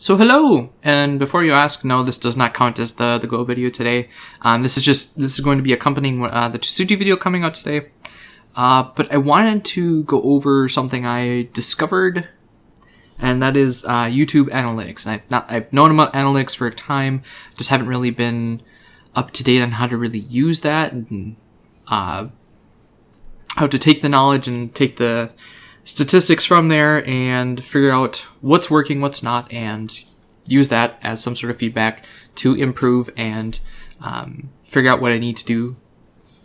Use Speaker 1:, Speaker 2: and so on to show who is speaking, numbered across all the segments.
Speaker 1: So hello, and before you ask, no, this does not count as the Go video today. This is going to be accompanying the Tsuji video coming out today. But I wanted to go over something I discovered, and that is YouTube analytics. And I've known about analytics for a time, just haven't really been up to date on how to really use that and how to take the knowledge and take the statistics from there and figure out what's working, what's not, and use that as some sort of feedback to improve and figure out what I need to do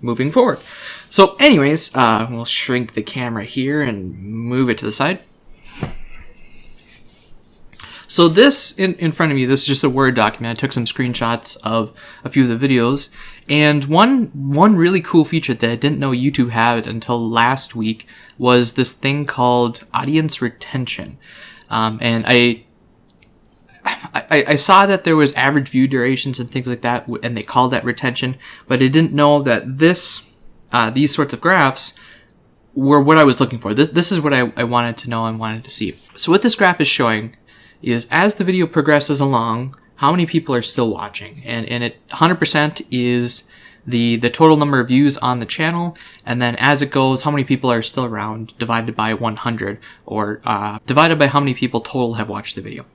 Speaker 1: moving forward. So anyways, we'll shrink the camera here and move it to the side. So this in front of me, this is just a Word document. I took some screenshots of a few of the videos, and one really cool feature that I didn't know YouTube had until last week was this thing called audience retention. And I saw that there was average view durations and things like that, and they called that retention, but I didn't know that these sorts of graphs were what I was looking for. This is what I wanted to know and wanted to see. So what this graph is showing is as the video progresses along, how many people are still watching. And it 100% is the total number of views on the channel, and then as it goes, how many people are still around divided by 100, or divided by how many people total have watched the video.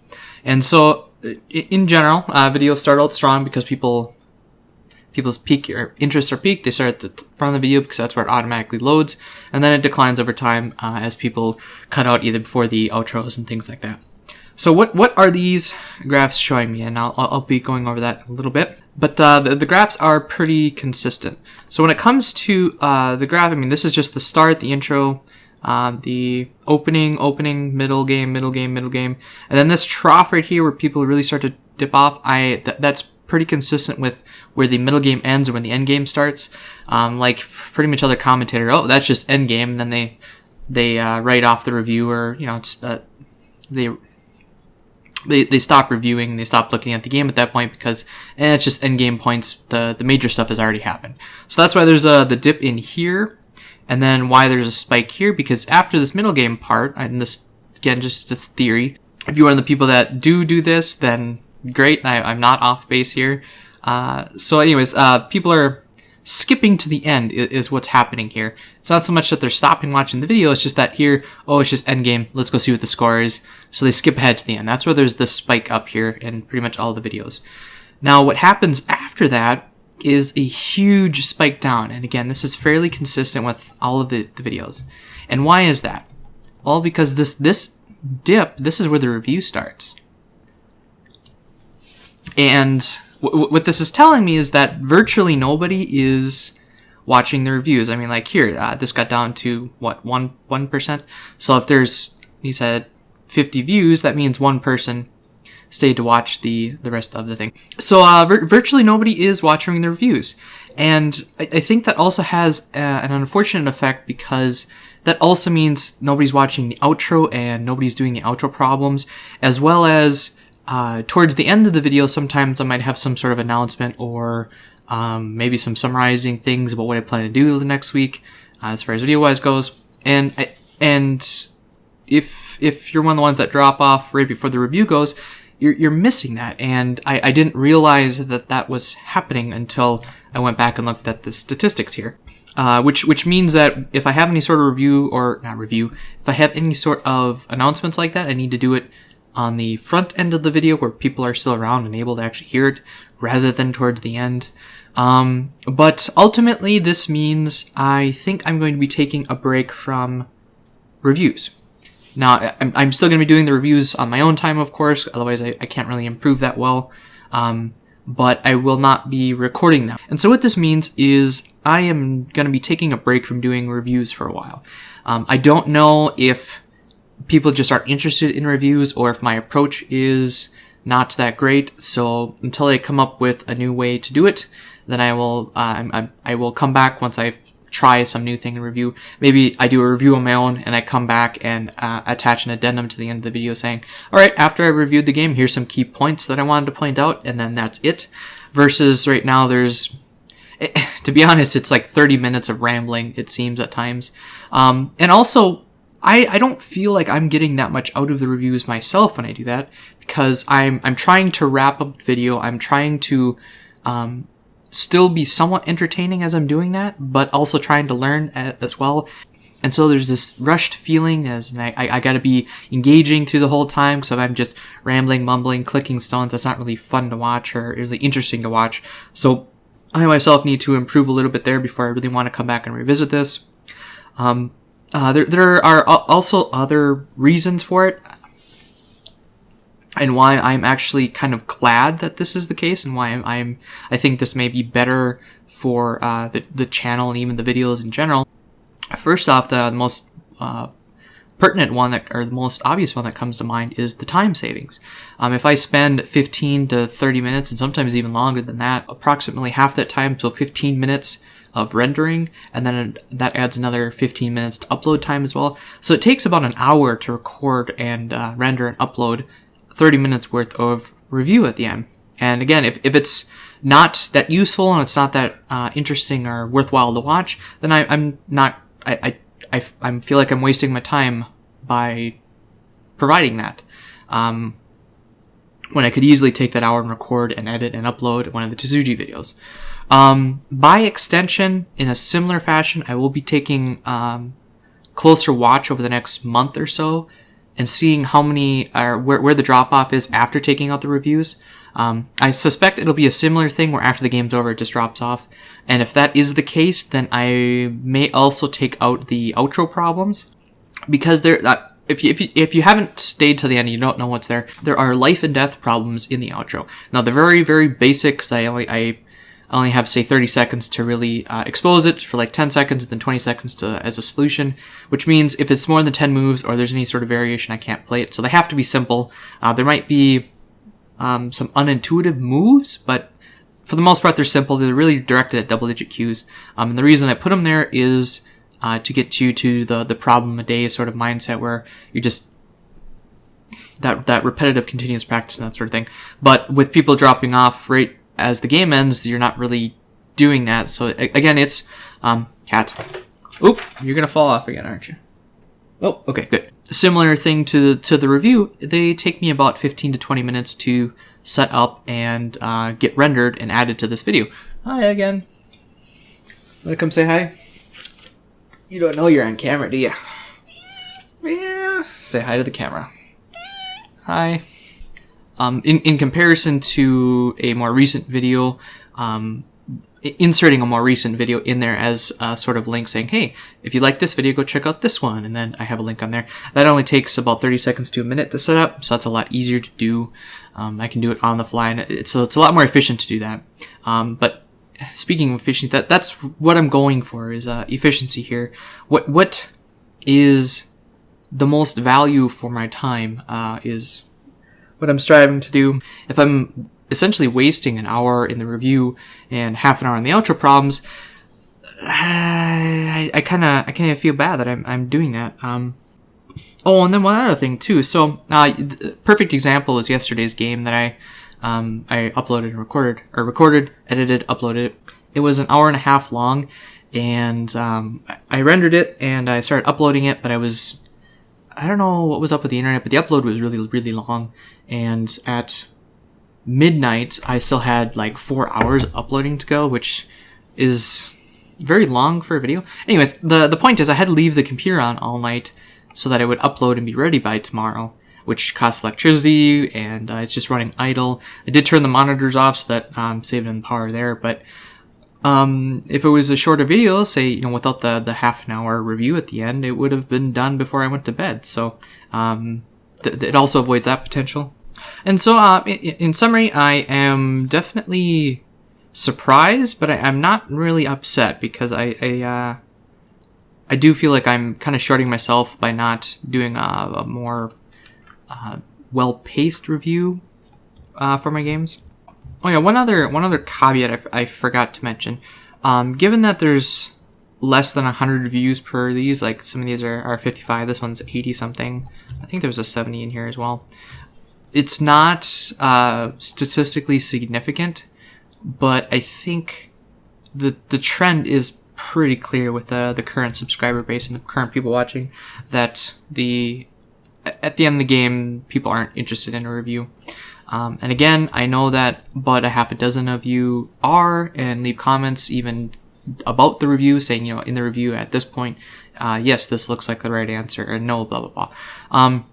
Speaker 1: And so in general, videos start out strong because people's peak or interests are peaked. They start at the front of the video because that's where it automatically loads, and then it declines over time as people cut out either before the outros and things like that. So what are these graphs showing me? And I'll be going over that a little bit. But the graphs are pretty consistent. So when it comes to the graph, I mean, this is just the start, the intro, the opening, middle game, and then this trough right here where people really start to dip off. That's pretty consistent with where the middle game ends and when the end game starts. Like pretty much other commentator, oh, that's just end game, and then they write off the review, or it's They stop reviewing, they stop looking at the game at that point because it's just end game points. The major stuff has already happened. So that's why there's the dip in here, and then why there's a spike here, because after this middle game part, and this, again, just a theory, if you're one of the people that do this, then great, I'm not off base here. So anyways, people are skipping to the end is what's happening here. It's not so much that they're stopping watching the video, it's just that here, oh, it's just end game, let's go see what the score is. So they skip ahead to the end. That's where there's this spike up here in pretty much all the videos. Now what happens after that is a huge spike down. And again, this is fairly consistent with all of the videos. And why is that? Well, because this dip, this is where the review starts. And what this is telling me is that virtually nobody is watching the reviews. I mean, like here, this got down to what, 1%. So if there's, he said, 50 views, that means one person stayed to watch the rest of the thing. So virtually nobody is watching the reviews, and I think that also has an unfortunate effect, because that also means nobody's watching the outro and nobody's doing the outro problems, as well as towards the end of the video, sometimes I might have some sort of announcement or maybe some summarizing things about what I plan to do the next week as far as video-wise goes. And if you're one of the ones that drop off right before the review goes, you're missing that. And I didn't realize that was happening until I went back and looked at the statistics here. Which means that if I have any sort of if I have any sort of announcements like that, I need to do it on the front end of the video where people are still around and able to actually hear it, rather than towards the end. But ultimately, this means I think I'm going to be taking a break from reviews. Now, I'm still going to be doing the reviews on my own time, of course, otherwise I can't really improve that well. But I will not be recording them. And so what this means is I am going to be taking a break from doing reviews for a while. I don't know if people just aren't interested in reviews, or if my approach is not that great. So until I come up with a new way to do it, then I will come back once I try some new thing in review. Maybe I do a review on my own and I come back and attach an addendum to the end of the video saying, all right, after I reviewed the game, here's some key points that I wanted to point out, and then that's it. Versus right now, to be honest, it's like 30 minutes of rambling, it seems at times. And also, I don't feel like I'm getting that much out of the reviews myself when I do that, because I'm trying to wrap up the video. I'm trying to still be somewhat entertaining as I'm doing that, but also trying to learn as well. And so there's this rushed feeling as I got to be engaging through the whole time. So if I'm just rambling, mumbling, clicking stones, that's not really fun to watch or really interesting to watch. So I myself need to improve a little bit there before I really want to come back and revisit this. There are also other reasons for it, and why I'm actually kind of glad that this is the case, and why I think this may be better for the channel and even the videos in general. First off, the most pertinent one or the most obvious one that comes to mind is the time savings. If I spend 15 to 30 minutes, and sometimes even longer than that, approximately half that time, so 15 minutes of rendering, and then that adds another 15 minutes to upload time as well. So it takes about an hour to record and render and upload 30 minutes worth of review at the end. And again, if it's not that useful and it's not that interesting or worthwhile to watch, then I feel like I'm wasting my time by providing that. When I could easily take that hour and record and edit and upload one of the Tsuji videos. By extension, in a similar fashion, I will be taking closer watch over the next month or so and seeing how many where the drop off is after taking out the reviews. I suspect it'll be a similar thing where after the game's over it just drops off, and if that is the case, then I may also take out the outro problems, because there if you haven't stayed to the end and you don't know what's there, there are life and death problems in the outro. Now they're very, very basic, because I only have, say, 30 seconds to really expose it for like 10 seconds and then 20 seconds as a solution, which means if it's more than 10 moves or there's any sort of variation, I can't play it. So they have to be simple. There might be some unintuitive moves, but for the most part, they're simple. They're really directed at double-digit cues. And the reason I put them there is to get you to the problem a day sort of mindset, where you're just that repetitive, continuous practice and that sort of thing. But with people dropping off right as the game ends, you're not really doing that. So again, it's cat. Oop, you're gonna fall off again, aren't you? Oh, okay, good. Similar thing to the review. They take me about 15 to 20 minutes to set up and get rendered and added to this video. Hi again. Wanna come say hi? You don't know you're on camera, do you? Yeah. Say hi to the camera. Hi. In comparison to a more recent video, inserting a more recent video in there as a sort of link saying, hey, if you like this video, go check out this one. And then I have a link on there. That only takes about 30 seconds to a minute to set up, so that's a lot easier to do. I can do it on the fly, and so it's a lot more efficient to do that. But speaking of efficiency, that's what I'm going for, is efficiency here. What is the most value for my time is what I'm striving to do. If I'm essentially wasting an hour in the review and half an hour on the outro problems, I kind of feel bad that I'm doing that. Oh, and then one other thing too. So, the perfect example is yesterday's game that I uploaded and recorded, edited, uploaded it. It was an hour and a half long, and I rendered it and I started uploading it, but I don't know what was up with the internet, but the upload was really, really long. And at midnight, I still had like 4 hours uploading to go, which is very long for a video. Anyways, the point is I had to leave the computer on all night so that I would upload and be ready by tomorrow, which costs electricity, and it's just running idle. I did turn the monitors off so that I'm saving power there, but if it was a shorter video, say, without the half an hour review at the end, it would have been done before I went to bed. So it also avoids that potential. And so in summary, I am definitely surprised, but I'm not really upset, because I do feel like I'm kind of shorting myself by not doing a more well-paced review for my games. Oh yeah, one other caveat I forgot to mention. Given that there's less than 100 views per these, like some of these are 55, this one's 80 something. I think there was a 70 in here as well. It's not statistically significant, but I think the trend is pretty clear with the current subscriber base and the current people watching, that the at the end of the game, people aren't interested in a review. And again, I know that but a half a dozen of you are, and leave comments even about the review, saying, you know, in the review at this point, yes, this looks like the right answer, or no, blah, blah, blah.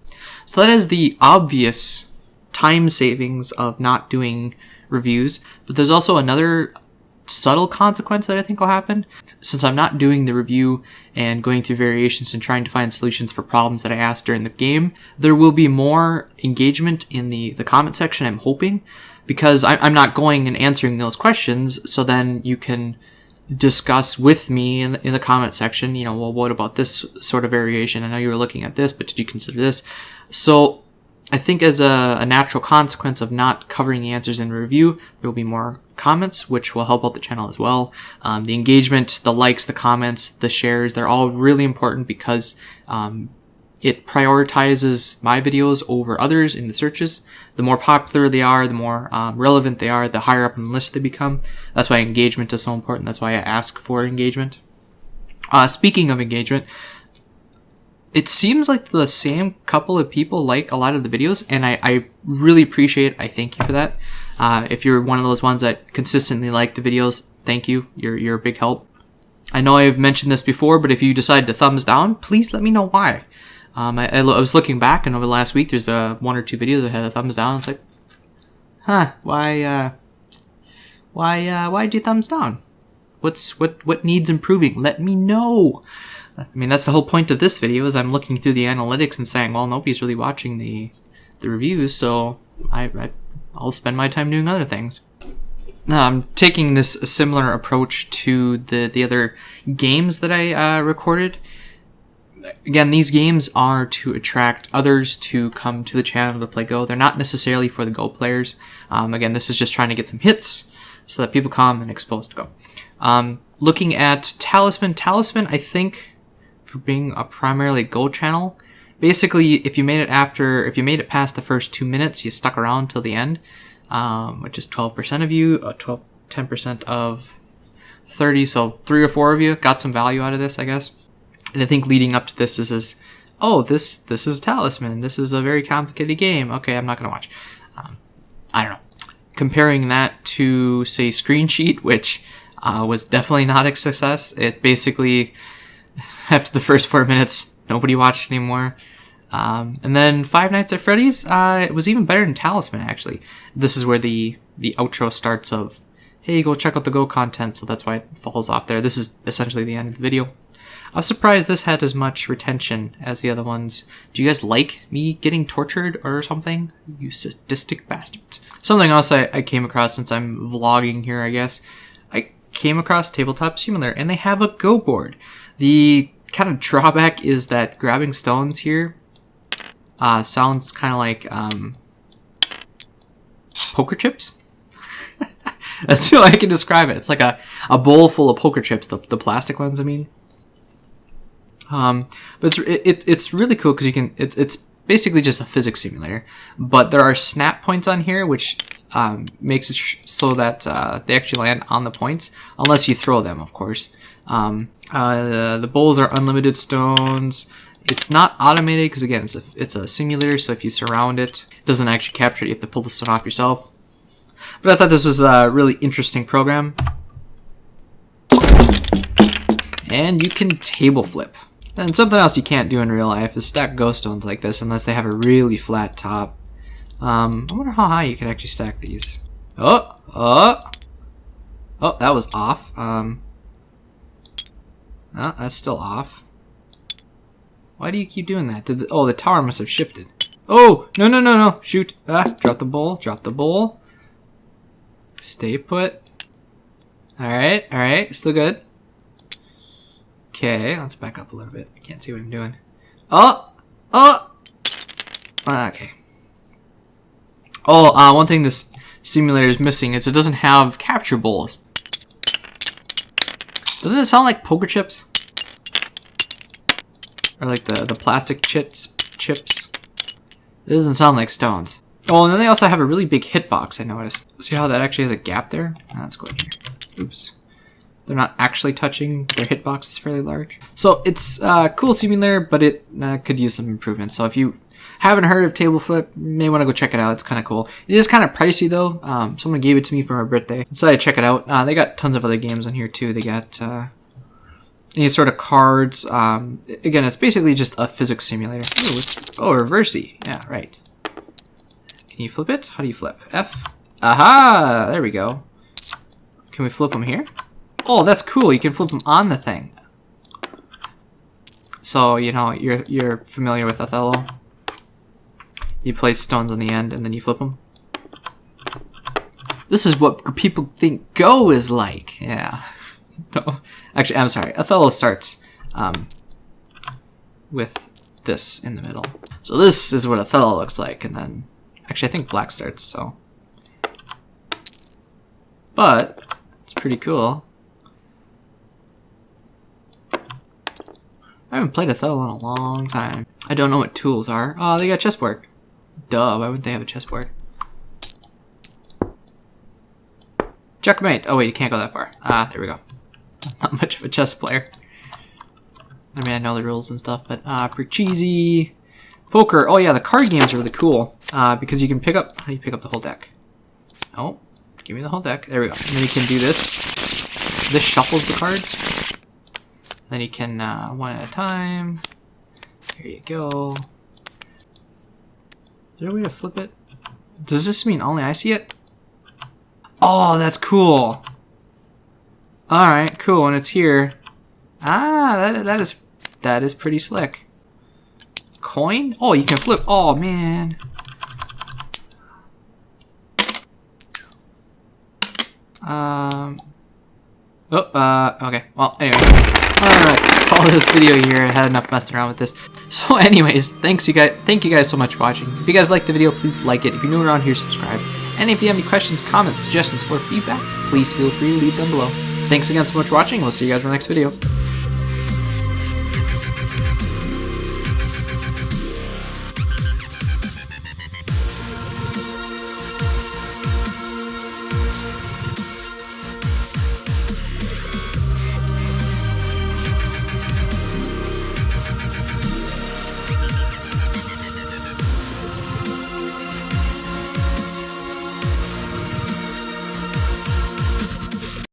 Speaker 1: So that is the obvious time savings of not doing reviews, but there's also another subtle consequence that I think will happen. Since I'm not doing the review and going through variations and trying to find solutions for problems that I asked during the game, there will be more engagement in the comment section, I'm hoping, because I'm not going and answering those questions, so then you can discuss with me in the comment section, you know, well, what about this sort of variation? I know you were looking at this, but did you consider this? So I think as a natural consequence of not covering the answers in the review, there will be more comments, which will help out the channel as well. The engagement, the likes, the comments, the shares, they're all really important because it prioritizes my videos over others in the searches. The more popular they are, the more relevant they are, the higher up in the list they become. That's why engagement is so important. That's why I ask for engagement. Speaking of engagement, it seems like the same couple of people like a lot of the videos, and I really appreciate it. I thank you for that. If you're one of those ones that consistently like the videos, thank you. You're a big help. I know I've mentioned this before, but if you decide to thumbs down, please let me know why. I was looking back, and over the last week, there's one or two videos that had a thumbs down. It's like, huh? Why'd you thumbs down? What needs improving? Let me know. I mean, that's the whole point of this video, is I'm looking through the analytics and saying, well, nobody's really watching the reviews, so I'll spend my time doing other things. I'm taking this similar approach to the other games that I recorded. Again, these games are to attract others to come to the channel to play Go. They're not necessarily for the Go players. Again, this is just trying to get some hits so that people come and expose to Go. Looking at Talisman, I think, for being a primarily Go channel, basically, if you made it past the first 2 minutes, you stuck around till the end, which is 12% of you, 10% of 30, so 3 or 4 of you got some value out of this, I guess. And I think leading up to this is this is Talisman. This is a very complicated game. Okay, I'm not gonna watch. I don't know. Comparing that to, say, Screen Sheet, which was definitely not a success. It basically, after the first 4 minutes, nobody watched anymore. And then Five Nights at Freddy's, it was even better than Talisman, actually. This is where the outro starts of, hey, go check out the Go content, so that's why it falls off there. This is essentially the end of the video. I'm surprised this had as much retention as the other ones. Do you guys like me getting tortured or something? You sadistic bastards. Something else I came across since I'm vlogging here, I guess. I came across Tabletop Simulator, and they have a Go board. The kind of drawback is that grabbing stones here sounds kind of like poker chips. That's how I can describe it. It's like a bowl full of poker chips, the plastic ones, I mean. But it's really cool because you can, it's basically just a physics simulator, but there are snap points on here, which makes it so that they actually land on the points, unless you throw them, of course. The bowls are unlimited stones. It's not automated because, again, it's a simulator, so if you surround it, it doesn't actually capture it. You have to pull the stone off yourself. But I thought this was a really interesting program. And you can table flip. And something else you can't do in real life is stack ghost stones like this unless they have a really flat top. I wonder how high you can actually stack these. Oh, that was off. Oh, that's still off. Why do you keep doing that? Oh, the tower must have shifted. Oh, no, shoot. Drop the bowl. Stay put. Alright, still good. Okay, let's back up a little bit. I can't see what I'm doing. Oh! Okay. Oh, one thing this simulator is missing is it doesn't have capture bowls. Doesn't it sound like poker chips? Or like the plastic chips? It doesn't sound like stones. Oh, and then they also have a really big hitbox, I noticed. See how that actually has a gap there? Let's go in here. Oops. They're not actually touching. Their hitbox is fairly large. So it's a cool simulator, but it could use some improvement. So if you Haven't heard of Table Flip, may want to go check it out. It's kind of cool. It is kind of pricey though. Someone gave it to me for my birthday. Decided to check it out. They got tons of other games on here too. They got any sort of cards. Again, it's basically just a physics simulator. Oh, reversey. Yeah, right. Can you flip it? How do you flip? F? Aha! There we go. Can we flip them here? Oh, that's cool. You can flip them on the thing. So, you know, you're familiar with Othello. You place stones on the end and then you flip them. This is what people think Go is like. Yeah. No. Actually, I'm sorry. Othello starts with this in the middle. So this is what Othello looks like, and then actually I think black starts, so. But it's pretty cool. I haven't played Othello in a long time. I don't know what tools are. Oh, they got chessboard. Duh, why wouldn't they have a chessboard? Checkmate. Oh wait, you can't go that far. Ah, there we go. Not much of a chess player. I mean, I know the rules and stuff, but Parcheesi. Poker. Oh yeah, the card games are really cool because you can pick up. How do you pick up the whole deck? Oh, give me the whole deck. There we go. And then you can do this. This shuffles the cards. Then you can one at a time. Here you go. Is there a way to flip it? Does this mean only I see it? Oh, that's cool. All right, cool. When it's here, that is pretty slick. Coin? Oh, you can flip. Oh man. Okay. Well, anyway. Alright, call this video here. I had enough messing around with this. So anyways, thank you guys so much for watching. If you guys liked the video, please like it. If you're new around here, subscribe. And if you have any questions, comments, suggestions, or feedback, please feel free to leave them below. Thanks again so much for watching. We'll see you guys in the next video.